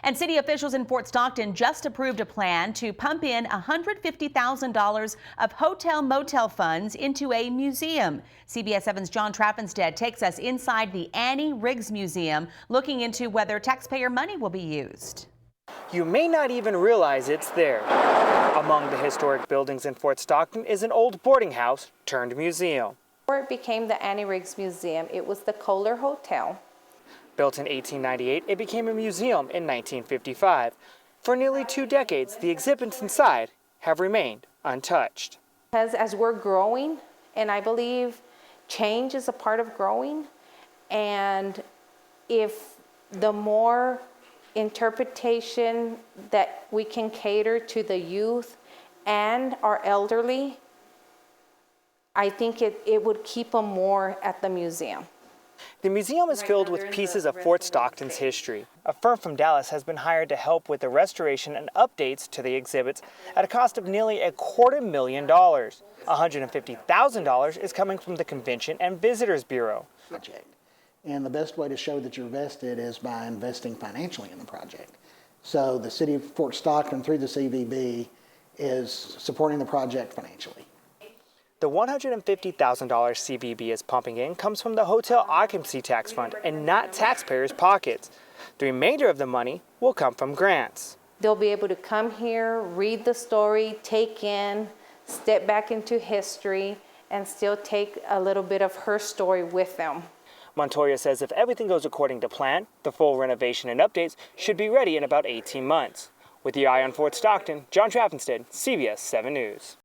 And city officials in Fort Stockton just approved a plan to pump in $150,000 of hotel motel funds into a museum. CBS 7's John Traffinstead takes us inside the Annie Riggs Museum, looking into whether taxpayer money will be used. You may not even realize it's there. Among the historic buildings in Fort Stockton is an old boarding house turned museum. Before it became the Annie Riggs Museum, it was the Kohler Hotel. Built in 1898, it became a museum in 1955. For nearly 2 decades, the exhibits inside have remained untouched. Because as we're growing, and I believe change is a part of growing, and if the more interpretation that we can cater to the youth and our elderly, I think it would keep them more at the museum. The museum is filled with pieces of Fort Stockton's history. A firm from Dallas has been hired to help with the restoration and updates to the exhibits at a cost of nearly $250,000. $150,000 is coming from the Convention and Visitors Bureau. And the best way to show that you're vested is by investing financially in the project. So the city of Fort Stockton, through the CVB, is supporting the project financially. The $150,000 CVB is pumping in comes from the Hotel Occupancy Tax Fund and not taxpayers' pockets. The remainder of the money will come from grants. They'll be able to come here, read the story, take in, step back into history, and still take a little bit of her story with them. Montoya says if everything goes according to plan, the full renovation and updates should be ready in about 18 months. With the eye on Fort Stockton, John Traffinstead, CBS 7 News.